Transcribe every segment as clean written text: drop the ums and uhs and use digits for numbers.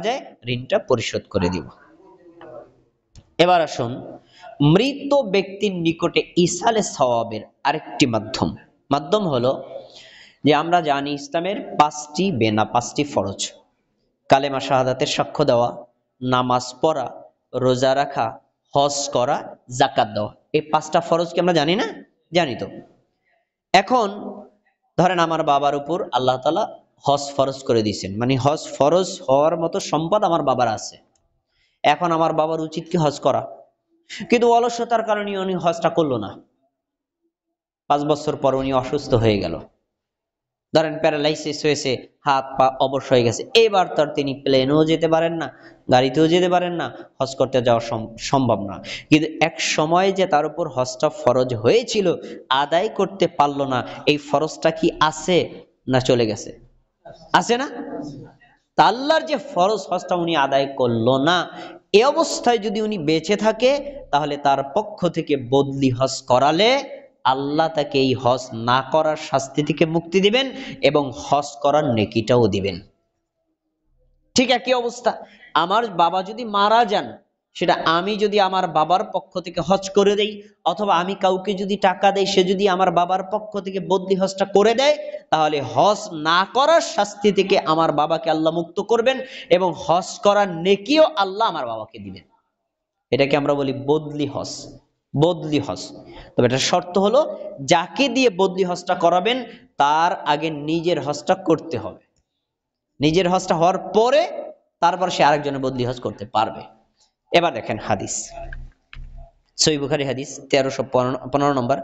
দেয়, ঋণটা পরিশোধ করে দিব। এবার আসুন, মৃত ব্যক্তির নিকটে ইসালে সওয়াবের আরেকটি মাধ্যম হলো যে আমরা জানি ইসলামের পাঁচটি ফরজ: কালেমা শাহাদাতের সাক্ষ্য দেওয়া, নামাজ পড়া, রোজা রাখা, হজ করা, যাকাত দেওয়া। এই 5টা ফরজ কি আমরা জানি না? জানি তো। এখন ধরেন আমার বাবার উপর আল্লাহ তাআলা হজ ফরজ করে দিয়েছেন, মানে হজ ফরজ হওয়ার মতো সম্পদ আমার বাবার আছে। এখন আমার বাবার উচিত কি হজ করা, কিন্তু অলসতার কারণে উনি হজটা করলো না। 5 বছর পর উনি অসুস্থ হয়ে গেল, ধরেন প্যারালাইসিস হয়েছে, হাত পা অবশ হয়ে গেছে। এবার তো আর তিনি প্লেনেও যেতে পারেন না, গাড়িতেও যেতে পারেন না, হজ করতে যাওয়া সম্ভব না। কিন্তু এক সময় যে তার উপর হজটা ফরজ হয়েছিল, আদায় করতে পারলো না, এই ফরজটা কি আছে না চলে গেছে? আছে না? তা আল্লাহর যে ফরজ হজটা উনি আদায় করলো না, এ অবস্থায় যদি উনি বেঁচে থাকে, তাহলে তার পক্ষ থেকে বদলি হজ করালে আল্লাহ তাকে এই হজ না করার শাস্তি থেকে মুক্তি দিবেন এবং হজ করার নেকিটাও দিবেন। ঠিক একই অবস্থা, আমার বাবা যদি মারা যান, সেটা আমি যদি আমার বাবার পক্ষ থেকে হজ করে দেই, অথবা আমি কাউকে যদি টাকা দেই, সে যদি আমার বাবার পক্ষ থেকে বদলি হজটা করে দেয়, তাহলে হজ না করার শাস্তি থেকে আমার বাবাকে আল্লাহ মুক্ত করবেন এবং হজ করার নেকিও আল্লাহ আমার বাবাকে দিবেন। এটাকে আমরা বলি বদলি হজ। বদলি হজ। তবে এটা শর্ত হলো, যাকে দিয়ে বদলি হজটা করাবেন তার আগে নিজের হজটা করতে হবে। নিজের হজটা হওয়ার পরে তারপর সে আরেকজনের বদলি হজ করতে পারবে। এবার দেখেন হাদিস, সহিহ বুখারী হাদিস 1315 নম্বর।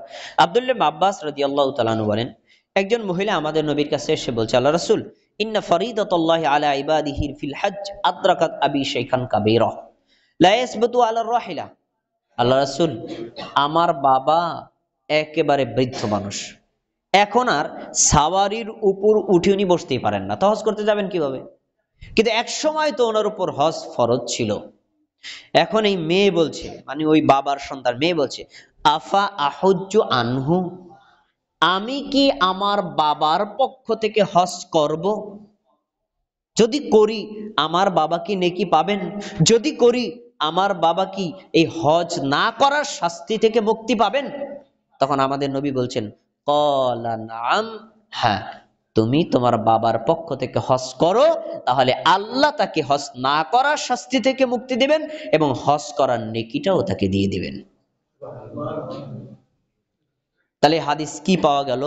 আব্দুল্লাহ ইবনে আব্বাস রাদিয়াল্লাহু তাআলা আনহু বলেন, একজন মহিলা আমাদের নবীর কাছে এসে বলছে, আল্লাহ রাসূল, ইন্না ফরিদাতাল্লাহি আলা ইবাদিহি ফিল হজ আদরাকাত আবি শাইখান কাবীরা লা ইয়াসবুতু আলা রাহিলা। আল্লাহ রাসূল, আমার বাবা একেবারে বৃদ্ধ মানুষ, এখন আর সাওয়ারির উপর উঠে উনি বসতেই পারেন না, তো হজ করতে যাবেন কিভাবে? কিন্তু এক সময় তো ওনার উপর হজ ফরজ ছিল। এখন এই মেয়ে বলছে, মানে ওই বাবার সন্তান মেয়ে বলছে, আফা আহুজ্জু আনহু, আমি কি আমার বাবার পক্ষ থেকে হজ করব? যদি করি আমার বাবা কি নেকি পাবেন? যদি করি আমার বাবা কি এই হজ না করার শাস্তি থেকে মুক্তি পাবেন? তখন আমাদের নবী বলছেন, ক্বালা নাআম, হ্যাঁ, তুমি তোমার বাবার পক্ষ থেকে হজ করো, তাহলে আল্লাহ তাকে হজ না করার শাস্তি থেকে মুক্তি দিবেন এবং হজ করার নেকিটাও তাকে দিয়ে দিবেন। তাহলে হাদিস কি পাওয়া গেল?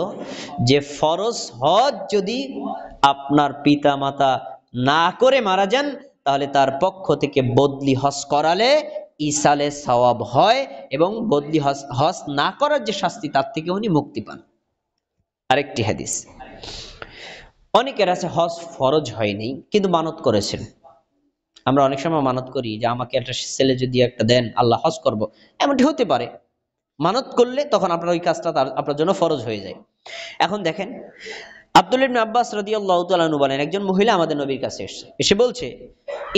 যে ফরজ হজ যদি আপনার পিতা মাতা না করে মারা যান, তাহলে তার পক্ষ থেকে বদলি হজ করালে ইসালে সওয়াব হয় এবং বদলি হজ না করার যে শাস্তি, তার থেকে উনি মুক্তি পান। আরেকটি হাদিস, অনেকের আছে হজ ফরজ হয়নি কিন্তু মানত করেছেন। আমরা অনেক সময় মানত করি যে আমাকে একটা ছেলে যদি একটা দেন আল্লাহ হজ করব, এমনটি হতে পারে। মানত করলে তখন আপনার ওই কাজটা আপনার জন্য ফরজ হয়ে যায়। এখন দেখেন, আব্দুল্লাহ ইবনে আব্বাস রাদিয়াল্লাহু তাআলা আনহু বলেন, একজন মহিলা আমাদের নবীর কাছে এসে বলছে,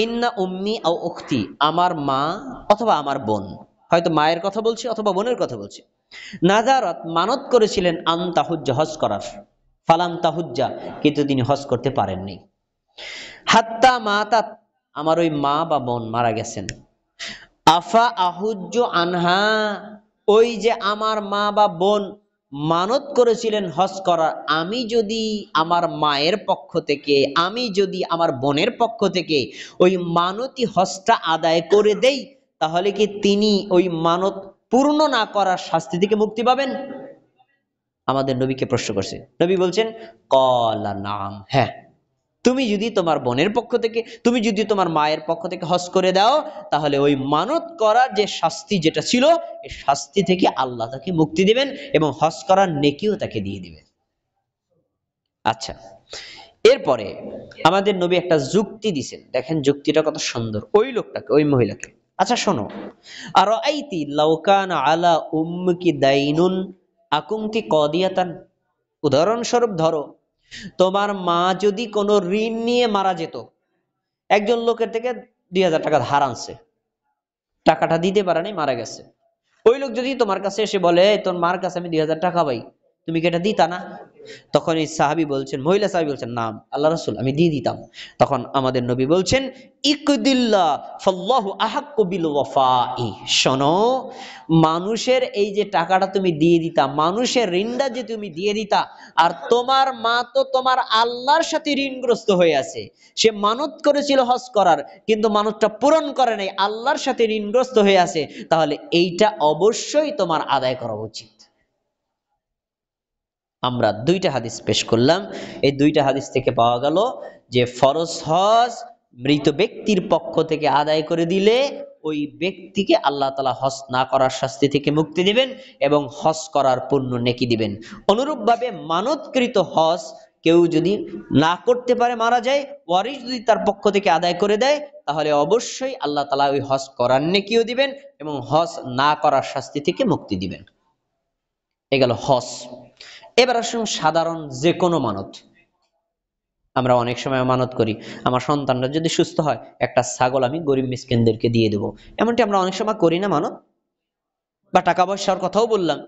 ইন্না উম্মি আও উখতি, আমার মা অথবা আমার বোন, হয়তো মায়ের কথা বলছে অথবা বোনের কথা বলছে, নাযারাত, মানত করেছিলেন, আন তাহুজ্জা, হজ করার, ফালাম তাহুজ্জা, কিন্তু তিনি হজ করতে পারেননি। হাত্তা মাতাত, আমার ওই মা বা বোন মারা গেছেন। আফা আহুজ্জু আনহা, ওই যে আমার মা বা বোন মানত করেছিলেন হজ করার, আমি যদি আমার মায়ের পক্ষ থেকে, আমি যদি আমার বোনের পক্ষ থেকে ওই মানতি হজটা আদায় করে দেই, তাহলে কি তিনি ওই মানত পূর্ণ না করার শাস্তি থেকে মুক্তি পাবেন? আমাদের নবীকে প্রশ্ন করছে। নবী বলছেন, ক্বালা নাম, হ্যাঁ, তুমি যদি তোমার বোনের পক্ষ থেকে, তুমি যদি তোমার মায়ের পক্ষ থেকে হজ করে দাও, তাহলে ওই মানত করার যে শাস্তি যেটা ছিল, এই শাস্তি থেকে আল্লাহ তাকে মুক্তি দিবেন এবং হজ করার নেকিও তাকে দিয়ে দিবেন। আচ্ছা, এরপরে আমাদের নবী একটা যুক্তি দিছেন, দেখেন যুক্তিটা কত সুন্দর। ওই লোকটাকে, ওই মহিলাকে, আচ্ছা শোনো, আর আইতি লাউ কানা আলা উম্মুকি দাইনুন আকুমতি কদিয়াতান, উদাহরণস্বরূপ ধরো তোমার মা যদি কোনো ঋণ নিয়ে মারা যেত, একজন লোকের থেকে 2000 টাকা ধার আনছে, টাকাটা দিতে পারে নাই, মারা গেছে। ওই লোক যদি তোমার কাছে এসে বলে, তোর মার কাছে আমি 2000 টাকা পাই, তুমি কি এটা দিতা না? তখন এই সাহাবী বলছেন, মহিলা সাহাবী বলছেন, নাম আল্লাহ রাসূল, আমি দিয়ে দিতাম। তখন আমাদের নবী বলছেন, ইকদিল্লাহ ফাল্লাহু আহাক্কু বিল ওয়াফাই। শোনো, মানুষের এই যে টাকাটা তুমি দিয়ে দিতা, মানুষের ঋণটা যে তুমি দিয়ে দিতা, আর তোমার মা তো তোমার আল্লাহর সাথে ঋণগ্রস্ত হয়ে আছে। সে মানত করেছিল হজ করার, কিন্তু মানতটা পূরণ করে নাই, আল্লাহর সাথে ঋণগ্রস্ত হয়ে আছে। তাহলে এইটা অবশ্যই তোমার আদায় করা উচিত। আমরা দুইটা হাদিস পেশ করলাম। এই দুইটা হাদিস থেকে পাওয়া গেল যে ফরজ হজ মৃত ব্যক্তির পক্ষ থেকে আদায় করে দিলে ওই ব্যক্তিকে আল্লাহ তাআলা হজ না করার শাস্তি থেকে মুক্তি দিবেন এবং হজ করার পূর্ণ নেকি দিবেন। অনুরূপভাবে মানতকৃত হজ কেউ যদি না করতে পারে, মারা যায়, ওয়ারিশ যদি তার পক্ষ থেকে আদায় করে দেয়, তাহলে অবশ্যই আল্লাহ তাআলা ওই হজ করার নেকিও দিবেন এবং হজ না করার শাস্তি থেকে মুক্তি দিবেন। এ গেল হজ। এবার আসুন সাধারণ যে কোনো মানত। আমরা অনেক সময় মানত করি, আমার সন্তানরা যদি সুস্থ হয় একটা ছাগল আমি গরিব মিসকিনদেরকে দিয়ে দেবো, এমনটি আমরা অনেক সময় করি না মানত? বা টাকা পয়সার কথাও বললাম।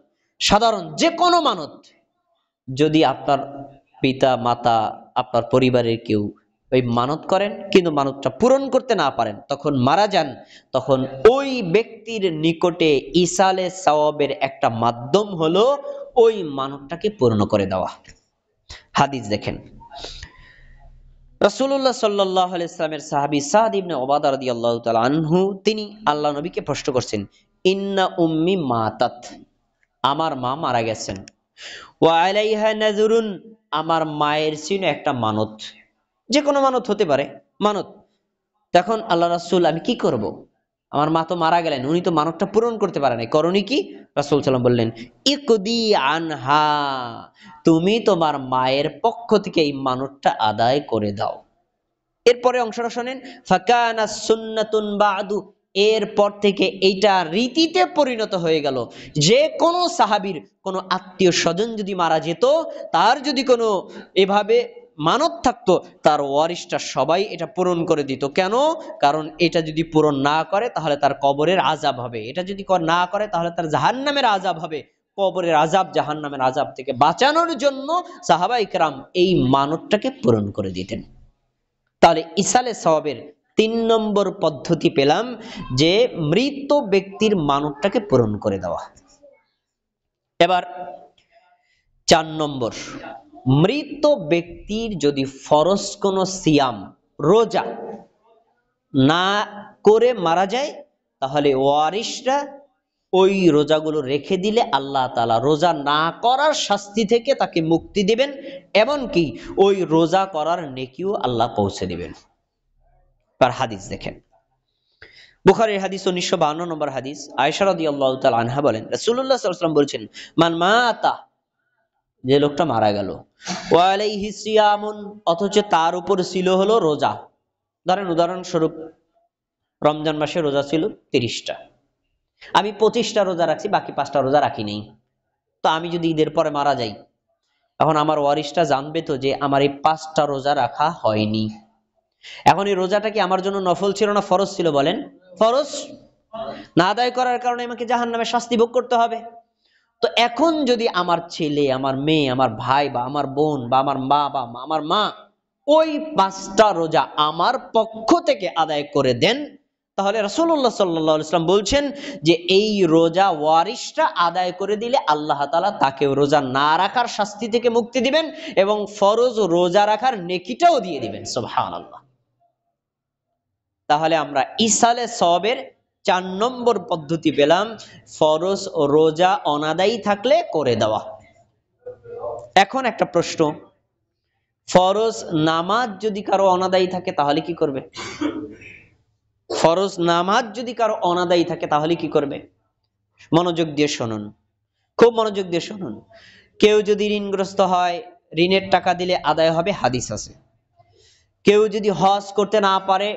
সাধারণ যে কোনো মানত, যদি আপনার পিতা মাতা, আপনার পরিবারের কেউ ওই মানত করেন কিন্তু মানতটা পূরণ করতে না পারেন, তখন মারা যান, তখন ওই ব্যক্তির নিকটে ইসালে সওয়াবের একটা মাধ্যম হলো ওই মানতটাকে পূর্ণ করে দেওয়া। হাদিস দেখেন, রাসূলুল্লাহ সাল্লাল্লাহু আলাইহি ওয়াসাল্লামের সাহাবী সাদ ইবনে উবাদা রাদিয়াল্লাহু তাআলা আনহু, তিনি আল্লাহ নবীকে প্রশ্ন করছেন, ইন্না উম্মি মাতাত, আমার মা মারা গেছেন, ওয়া আলাইহা নাযরুন, আমার মায়ের ছিল একটা মানত, যে কোনো মানত হতে পারে মানত। তখন আল্লাহ রাসূল, আমি কি করব? আমার মা তো মারা গেলেন, উনি তো মানতটা পূরণ করতে পারে নাই, করণী কি? রাসূল সাল্লাল্লাহু বললেন, ইকদি আনহা, তুমি তোমার মায়ের পক্ষ থেকে এই মানতটা আদায় করে দাও। এরপরে অংশটা শোনেন, ফাকানা সুন্নাতুন বাদু, এরপর থেকে এইটা রীতিতে পরিণত হয়ে গেল। যে কোনো সাহাবীর কোনো আত্মীয় স্বজন যদি মারা যেত, তার যদি কোনো এভাবে মানত থাকতো, তার ওয়ারিশটা সবাই এটা পূরণ করে দিত। কেন? কারণ এটা যদি পূরণ না করে তাহলে তার কবরের আযাব হবে, এটা যদি না করে তাহলে তার জাহান্নামের আযাব হবে। কবরের আযাব, জাহান্নামের আযাব থেকে বাঁচানোর জন্য সাহাবায়ে কেরাম এই মানতটাকে পূরণ করে দিতেন। তাহলে ইসালে সওয়াবের ৩ নম্বর পদ্ধতি পেলাম, যে মৃত ব্যক্তির মানতটাকে পূরণ করে দেওয়া। এবার ৪ নম্বর, মৃত ব্যক্তির যদি ফরজ কোনো সিয়াম, রোজা না করে মারা যায়, তাহলে ওয়ারিশরা ওই রোজাগুলো রেখে দিলে আল্লাহ তাআলা রোজা না করার শাস্তি থেকে তাকে মুক্তি দিবেন, এমনকি ওই রোজা করার নেকিও আল্লাহ পৌঁছে দিবেন। তার হাদিস দেখেন, বুখারীর হাদিস 1952 নম্বর হাদিস। আয়েশা রাদিয়াল্লাহু তাআলা আনহা বলেন, রাসূলুল্লাহ সাল্লাল্লাহু আলাইহি ওয়াসাল্লাম বলছেন, মান মাতা, যে লোকটা মারা গেল, ওয়া আলাইহি সিয়ামুন, অথচ তার উপর ছিল হলো রোজা। ধরেন উদাহরণস্বরূপ রমজান মাসে রোজা ছিল 30টা, আমি 25টা রোজা রাখছি, বাকি 5টা রোজা রাখি নেই। তো আমি যদি ঈদের পরে মারা যাই, এখন আমার ওয়ারিশটা জানবে তো যে আমার এই 5টা রোজা রাখা হয়নি। এখন এই রোজাটা কি আমার জন্য নফল ছিল না ফরজ ছিল? বলেন, ফরজ। না আদায় করার কারণে আমাকে জাহান্নামের শাস্তি ভোগ করতে হবে। তো এখন যদি আমার ছেলে, আমার মেয়ে, আমার ভাই বা আমার বোন বা আমার মা বা আমার মা ওই 5টা রোজা আমার পক্ষ থেকে আদায় করে দেন, তাহলে রাসূলুল্লাহ সাল্লাল্লাহু আলাইহি ওয়াসাল্লাম বলছেন যে এই রোজা ওয়ারিশরা আদায় করে দিলে আল্লাহ তাআলা তাকে রোজা না রাখার শাস্তি থেকে মুক্তি দিবেন এবং ফরজ রোজা রাখার নেকিটাও দিয়ে দিবেন। সুবহানাল্লাহ। তাহলে আমরা ইসালে সওয়াবের ৪ নম্বর পদ্ধতি পেলাম, ফরজ ও রোজা অনাদায়ী থাকলে করে দেওয়া। এখন একটা প্রশ্ন, ফরজ নামাজ যদি কারো অনাদায়ী থাকে তাহলে কি করবে? ফরজ নামাজ যদি কারো অনাদায়ী থাকে তাহলে কি করবে? মনোযোগ দিয়ে শুনুন, খুব মনোযোগ দিয়ে শুনুন। কেউ যদি ঋণগ্রস্ত হয়, ঋণের টাকা দিলে আদায় হবে, হাদিস আছে। কেউ যদি হজ করতে না পারে,